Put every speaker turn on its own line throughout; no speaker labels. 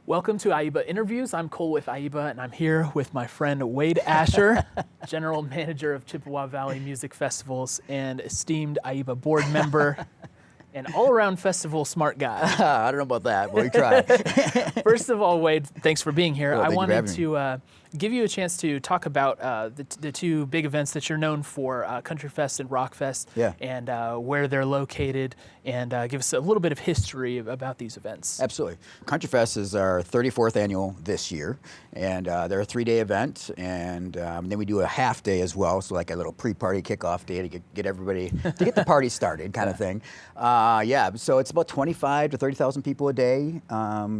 Welcome to IEBA Interviews. I'm Cole with IEBA, and I'm here with my friend Wade Asher, General Manager of Chippewa Valley Music Festivals and esteemed IEBA board member and all-around festival smart guy.
I don't know about that, but we try.
First of all, Wade, thanks for being here.
Well,
I
thank you for
wanted
having
to give you a chance to talk about the two big events that you're known for, Country Fest and Rock Fest,
Yeah.
and where they're located, and give us a little bit of history about these events.
Absolutely. Country Fest is our 34th annual this year, and they're a 3-day event, and then we do a half day as well, so like a little pre-party kickoff day to get everybody, to get the party started kind of thing. Yeah, so it's about 25 to 30,000 people a day.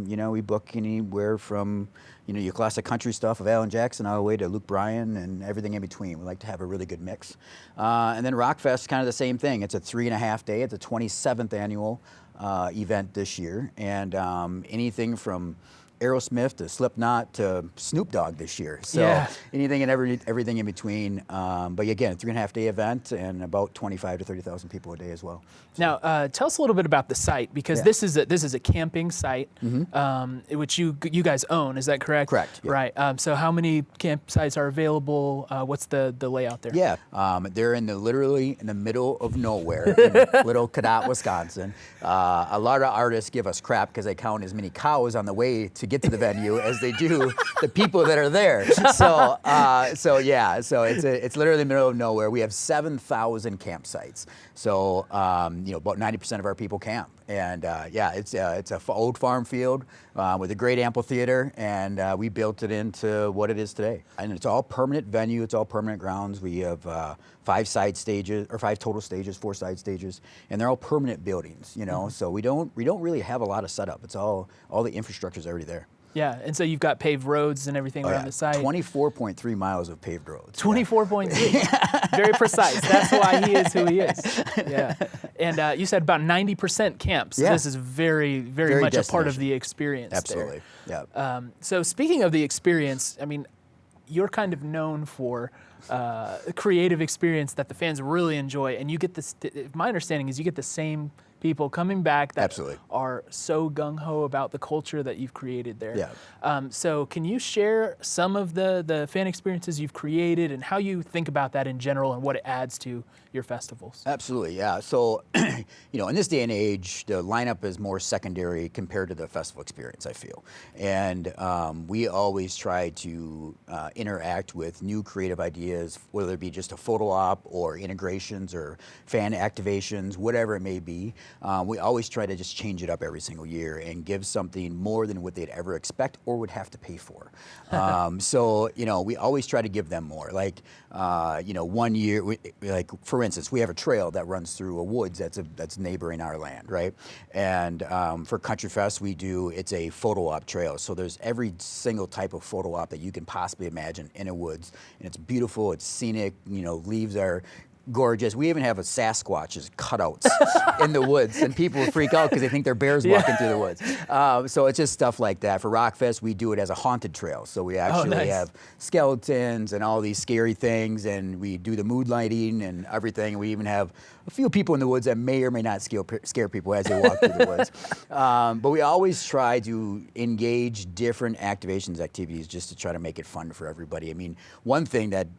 We book anywhere from your classic country stuff of Alan Jackson all the way to Luke Bryan and everything in between. We like to have a really good mix. And then Rock Fest is kind of the same thing. It's a 3.5 day. It's a 27th annual event this year. And anything from Aerosmith to Slipknot to Snoop Dogg this year. So
Yeah.
anything and everything in between. But again, 3.5 day event and about 25 to 30,000 people a day as well.
Now, tell us a little bit about the site, because
Yeah.
this is a camping site, which you guys own. Is that correct?
Correct, yeah.
Right. So how many campsites are available? What's the layout there?
Yeah, they're literally in the middle of nowhere in little Cadott, Wisconsin. A lot of artists give us crap because they count as many cows on the way to get to the venue as they do the people that are there. So it's literally in the middle of nowhere. We have 7,000 campsites. So about 90% of our people camp. And it's a old farm field with a great amphitheater, and we built it into what it is today. And it's all permanent venue. It's all permanent grounds. We have 5 total stages, 4 side stages, and they're all permanent buildings. So we don't really have a lot of setup. It's all the infrastructure is already there.
Yeah, and so you've got paved roads and everything around the site.
24.3 miles of paved roads.
24.3. Very precise. That's why he is who he is. Yeah. And you said about 90% camp. So
Yeah.
this is very, very much a part of
destination.
the experience.
Absolutely.
There.
Yeah.
So speaking of the experience, I mean, you're kind of known for creative experience that the fans really enjoy, and you get this. My understanding is you get the same people coming back that
Absolutely.
are so gung-ho about the culture that you've created there.
Yeah.
So can you share some of the fan experiences you've created and how you think about that in general and what it adds to your festivals?
Absolutely, yeah. So, in this day and age, the lineup is more secondary compared to the festival experience, I feel. And we always try to interact with new creative ideas, whether it be just a photo op or integrations or fan activations, whatever it may be. We always try to just change it up every single year and give something more than what they'd ever expect or would have to pay for. We always try to give them more. Like, 1 year, for instance, we have a trail that runs through a woods that's neighboring our land, right? And for Country Fest, it's a photo op trail. So there's every single type of photo op that you can possibly imagine in a woods. And it's beautiful, it's scenic, leaves are gorgeous. We even have a Sasquatch's cutouts in the woods, and people freak out because they think they're bears walking through the woods. So it's just stuff like that. For Rock Fest, we do it as a haunted trail. So we actually have skeletons and all these scary things, and we do the mood lighting and everything. We even have a few people in the woods that may or may not scare people as they walk through the woods. But we always try to engage different activities just to try to make it fun for everybody. I mean, one thing that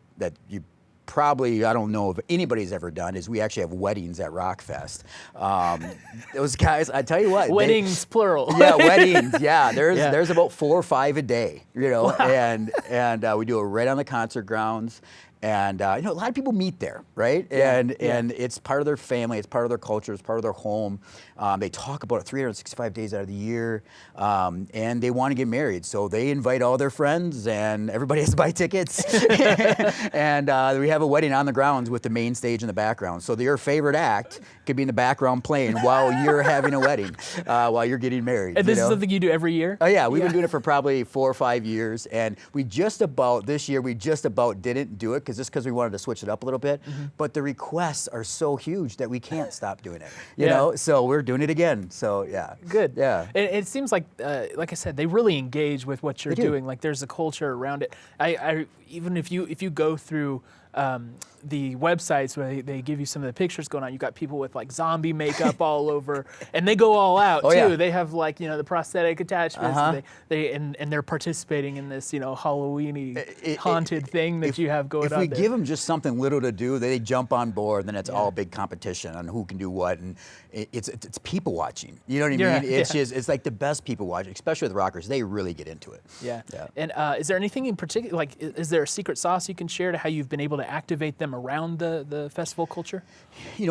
you probably, I don't know if anybody's ever done, is we actually have weddings at Rock Fest. Those guys, I tell you what.
Weddings, plural.
Yeah, weddings, yeah. There's about 4 or 5 a day,
Wow.
and we do it right on the concert grounds. And a lot of people meet there, right? And it's part of their family, it's part of their culture, it's part of their home. They talk about it 365 days out of the year, and they want to get married. So they invite all their friends, and everybody has to buy tickets. And we have a wedding on the grounds with the main stage in the background. So your favorite act could be in the background playing while you're having a wedding, while you're getting married.
And this is something you do every year?
Oh yeah, we've been doing it for probably 4 or 5 years, and this year we just about didn't do it because we wanted to switch it up a little bit. But the requests are so huge that we can't stop doing it. You know, so we're doing it again. So yeah,
good.
Yeah,
it seems like I said, they really engage with what you're doing. Like there's a culture around it. I even if you go through the websites where they give you some of the pictures going on. You got people with like zombie makeup all over, and they go all out too.
Yeah.
They have like the prosthetic attachments. And they're participating in this Halloweeny haunted thing that you have going on.
If we give them just something little to do, they jump on board. Then it's all big competition on who can do what, and it's people watching. You know what I mean? It's like the best people watching, especially with rockers. They really get into it.
Yeah. And is there anything in particular, like, is there a secret sauce you can share to how you've been able to activate them around the festival culture?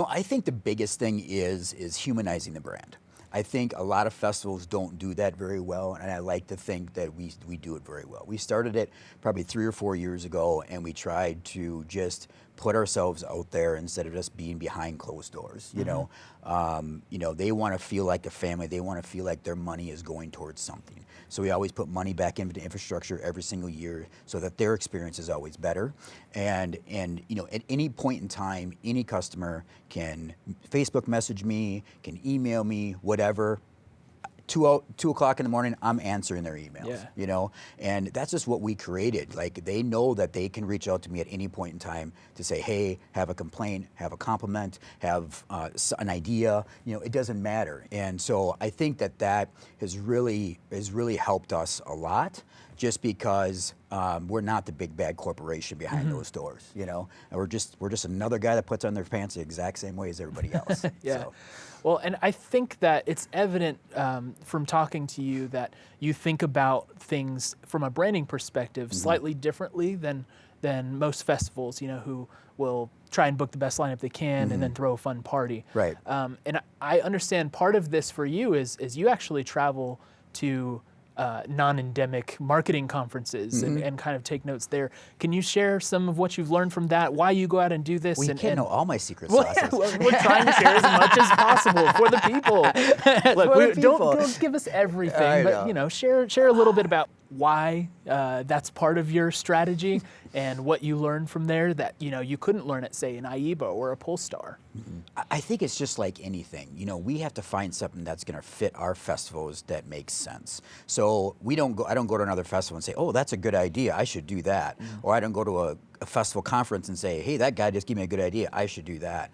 I think the biggest thing is humanizing the brand. I think a lot of festivals don't do that very well, and I like to think that we do it very well. We started it probably 3 or 4 years ago, and we tried to just put ourselves out there instead of just being behind closed doors. They want to feel like a family. They want to feel like their money is going towards something. So we always put money back into infrastructure every single year so that their experience is always better. And at any point in time, any customer can Facebook message me, can email me, whatever. 2 o'clock in the morning, I'm answering their emails, and that's just what we created. Like, they know that they can reach out to me at any point in time to say, hey, have a complaint, have a compliment, have an idea, it doesn't matter. And so I think that has really helped us a lot, just because we're not the big bad corporation behind those doors, and we're just another guy that puts on their pants the exact same way as everybody else. So.
Well, and I think that it's evident from talking to you that you think about things from a branding perspective slightly differently than most festivals, who will try and book the best lineup they can and then throw a fun party.
Right.
And I understand part of this for you is you actually travel to non-endemic marketing conferences and kind of take notes there. Can you share some of what you've learned from that? Why you go out and do this?
Well, you can't know all my secret
well,
sauces.
Yeah, we're trying to share as much as possible for the people. Look, don't give us everything, but share a little bit about why that's part of your strategy and what you learned from there that you couldn't learn at, say, an IEBA or a Polestar.
I think it's just like anything. We have to find something that's going to fit our festivals that makes sense. So I don't go to another festival and say, oh, that's a good idea, I should do that. Or I don't go to a festival conference and say, hey, that guy just gave me a good idea, I should do that.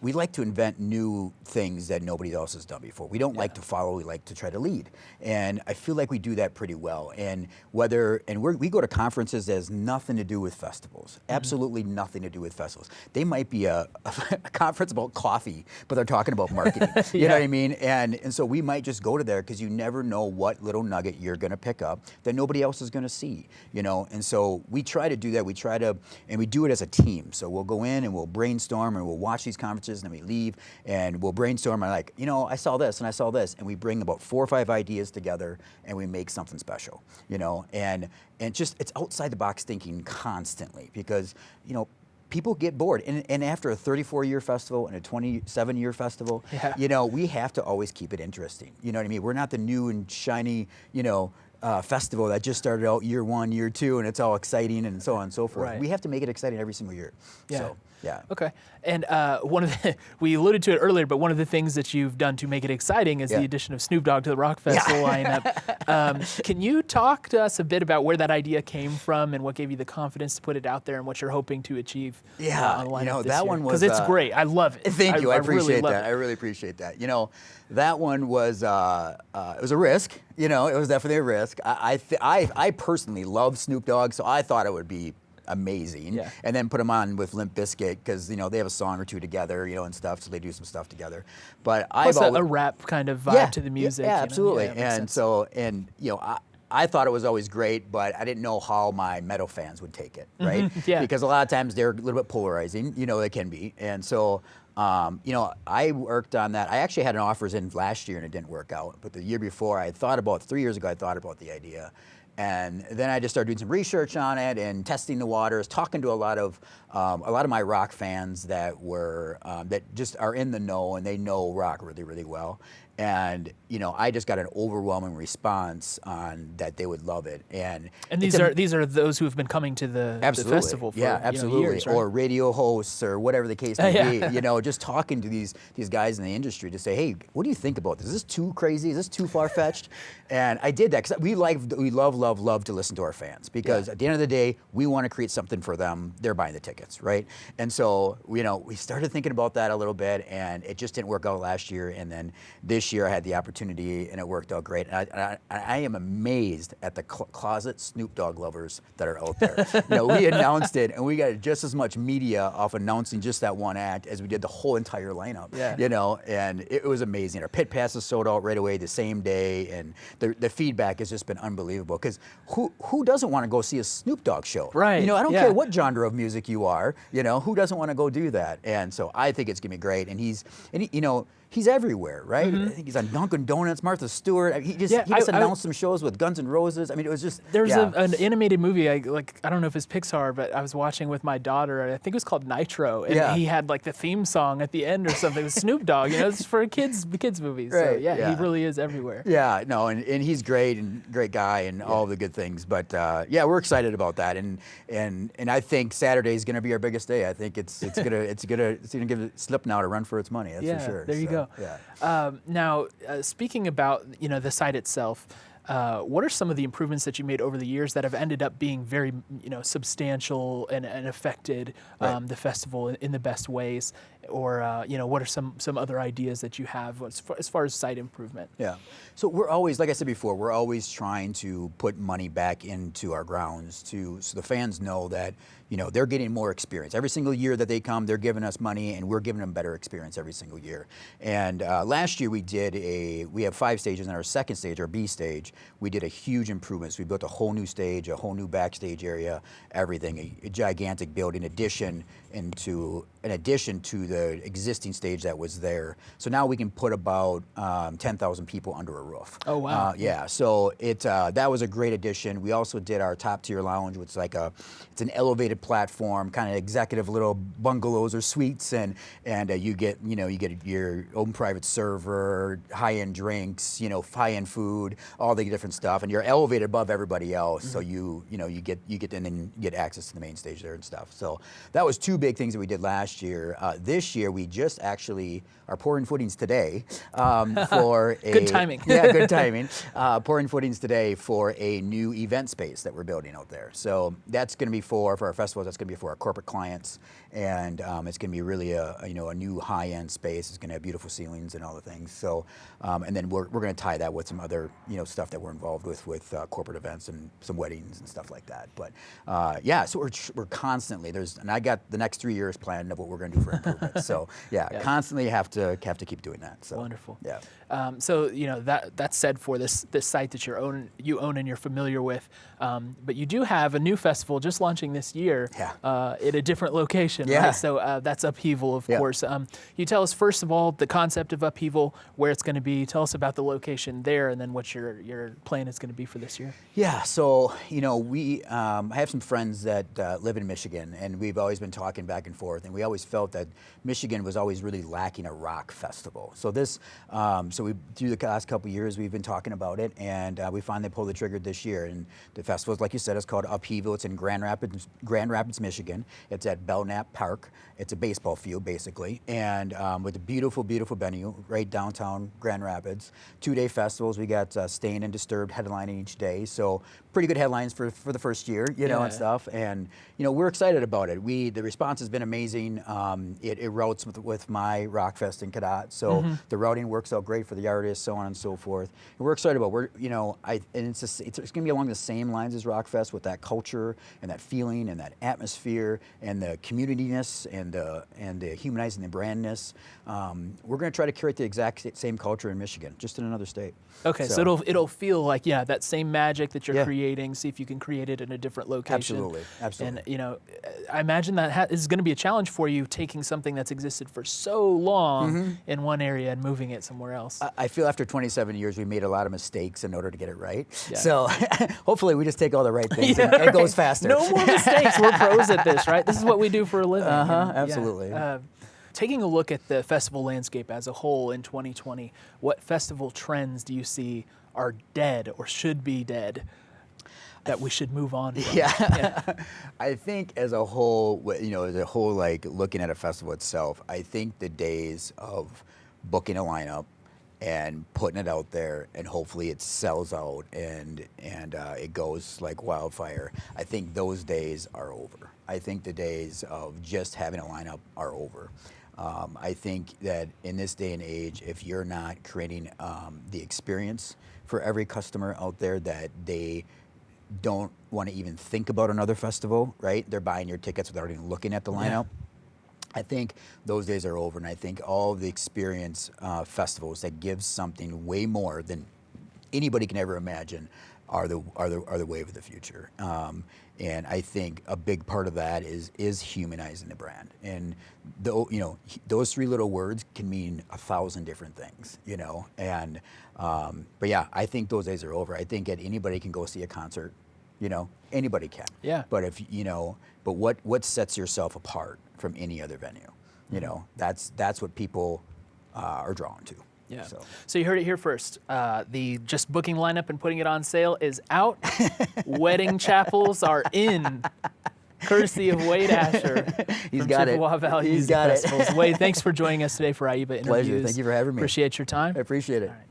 We like to invent new things that nobody else has done before. We don't like to follow, we like to try to lead. And I feel like we do that pretty well. And we go to conferences that has nothing to do with festivals, absolutely nothing to do with festivals. They might be a conference about coffee, but they're talking about marketing. You know what I mean? And so we might just go to there because you never know what little nugget you're going to pick up that nobody else is going to see. And so we try to do that. And we do it as a team. So we'll go in and we'll brainstorm and we'll watch these conferences, and then we leave and we'll brainstorm. And I saw this and I saw this, and we bring about 4 or 5 ideas together and we make something special. And just it's outside the box thinking constantly, because people get bored. And after a 34-year festival and a 27-year festival, we have to always keep it interesting. You know what I mean? We're not the new and shiny, festival that just started out year 1, year 2, and it's all exciting and so on and so forth.
Right.
We have to make it exciting every single year.
Yeah.
So, yeah.
Okay. And we alluded to it earlier, but one of the things that you've done to make it exciting is the addition of Snoop Dogg to the Rock Festival lineup. Can you talk to us a bit about where that idea came from and what gave you the confidence to put it out there and what you're hoping to achieve on the lineup this
that
year?
one was...
Because it's great. I love it.
Thank you. I appreciate
really
that. I really appreciate that. That one was, it was a risk. It was definitely a risk. I personally love Snoop Dogg, so I thought it would be amazing.
Yeah.
And then put them on with Limp Bizkit because they have a song or two together, and stuff, so they do some stuff together. But
Plus a rap kind of vibe to the music.
Yeah, absolutely.
And
so I thought it was always great, but I didn't know how my metal fans would take it, right? Because a lot of times they're a little bit polarizing, they can be. And so, I worked on that. I actually had an offers in last year and it didn't work out. But the year before, 3 years ago, I thought about the idea. And then I just started doing some research on it and testing the waters, talking to a lot of my rock fans that were that just are in the know and they know rock really, really well. And I just got an overwhelming response on that they would love it. And
these are those who have been coming to the festival for
absolutely.
Years, right?
Or radio hosts or whatever the case may be. Just talking to these guys in the industry to say, hey, what do you think about this? Is this too crazy? Is this too far-fetched? And I did that because we love to listen to our fans, because at the end of the day, we want to create something for them. They're buying the tickets, right? And so we started thinking about that a little bit, and it just didn't work out last year. And then this year I had the opportunity, and it worked out great. And I am amazed at the closet Snoop Dogg lovers that are out there. We announced it, and we got just as much media off announcing just that one act as we did the whole entire lineup. And it was amazing. Our pit passes sold out right away the same day, and the feedback has just been unbelievable. Because who doesn't want to go see a Snoop Dogg show?
Right.
I don't care what genre of music you are. Who doesn't want to go do that? And so I think it's gonna be great. And he's everywhere, right? I think he's on Dunkin' Donuts, Martha Stewart. He just announced some shows with Guns N' Roses. I mean, it was just
there's an animated movie I don't know if it's Pixar, but I was watching with my daughter. I think it was called Nitro, and he had like the theme song at the end or something with Snoop Dogg. It's for kids movies.
Right.
So he really is everywhere.
Yeah, no, and he's great and great guy and all the good things. But we're excited about that, and I think Saturday is going to be our biggest day. I think it's gonna give Slipknot a run for its money. That's for sure.
There you go. Now, speaking about the site itself, what are some of the improvements that you made over the years that have ended up being very substantial and affected the festival in the best ways? Or what are some other ideas that you have as far as site improvement?
Yeah. So we're always, like I said before, we're always trying to put money back into our grounds so the fans know that they're getting more experience. Every single year that they come, they're giving us money, and we're giving them better experience every single year. And last year we have 5 stages, and our second stage, our B stage, we did a huge improvement. So we built a whole new stage, a whole new backstage area, everything, a gigantic building addition to the existing stage that was there. So now we can put about 10,000 people under a roof.
Oh, wow.
So that was a great addition. We also did our top tier lounge, which is it's an elevated platform, kind of executive little bungalows or suites, and you get your own private server, high-end drinks, high-end food, all the different stuff, and you're elevated above everybody else. So you get in and get access to the main stage there and stuff. So that was 2 big things that we did last year. This year we just actually are pouring footings today for a
good timing.
Good timing. Pouring footings today for a new event space that we're building out there. So that's going to be for our festivals. That's going to be for our corporate clients, and it's going to be really a new high-end space. It's going to have beautiful ceilings and all the things. So and then we're going to tie that with some other stuff that we're involved with corporate events and some weddings and stuff like that. But so we're constantly and I got the next 3 years planned of what we're going to do for improvements. So constantly have to keep doing that. So
wonderful.
Yeah.
So that's said for this site that you own and you're familiar with, but you do have a new festival just launching this year at a different location.
Yeah.
Right? So that's Upheaval, of course. You tell us first of all the concept of Upheaval, where it's going to be. Tell us about the location there, and then what your plan is going to be for this year.
Yeah. So we I have some friends that live in Michigan, and we've always been talking back and forth, and we always felt that Michigan was always really lacking a rock festival. So through the last couple of years, we've been talking about it, and we finally pulled the trigger this year. And the festival, like you said, is called Upheaval. It's in Grand Rapids, Michigan. It's at Belknap Park. It's a baseball field, basically, and with a beautiful, beautiful venue right downtown Grand Rapids. 2-day festivals. We got Stained and Disturbed headlining each day, so pretty good headlines for the first year, and stuff. And we're excited about it. The response has been amazing. It routes with my Rockfest in Cadott, so the routing works out great for the artists, so on and so forth. And we're excited about it's going to be along the same lines as Rockfest, with that culture and that feeling and that atmosphere and the communityness and the humanizing the brandness. We're going to try to create the exact same culture in Michigan, just in another state.
Okay, so it'll feel like that same magic that you're creating. See if you can create it in a different location.
Absolutely.
And I imagine that is going to be a challenge for you, taking something that's existed for so long in one area and moving it somewhere else.
I feel after 27 years we made a lot of mistakes in order to get it right. Yeah. So hopefully we just take all the right things and it goes faster.
No more mistakes. We're pros at this, right? This is what we do for a living.
Absolutely.
taking a look at the festival landscape as a whole in 2020, what festival trends do you see are dead or should be dead that we should move on from?
Yeah. I think as a whole, like looking at a festival itself, I think the days of booking a lineup and putting it out there and hopefully it sells out and it goes like wildfire, I think those days are over. I think the days of just having a lineup are over. I think that in this day and age, if you're not creating the experience for every customer out there, that they don't want to even think about another festival, right? They're buying your tickets without even looking at the lineup. I think those days are over, and I think all the experience festivals that give something way more than anybody can ever imagine are the wave of the future. And I think a big part of that is humanizing the brand. And those three little words can mean 1,000 different things, And but yeah, I think those days are over. I think anybody can go see a concert, anybody can.
Yeah.
But but what sets yourself apart from any other venue? That's what people are drawn to.
Yeah. So you heard it here first. The just booking lineup and putting it on sale is out. Wedding chapels are in. Courtesy of Wade Asher from Chippewa Valley Music Festivals. Wade, thanks for joining us today for IEBA Interviews.
Pleasure. Thank you for having me.
Appreciate your time.
I appreciate it.
All right.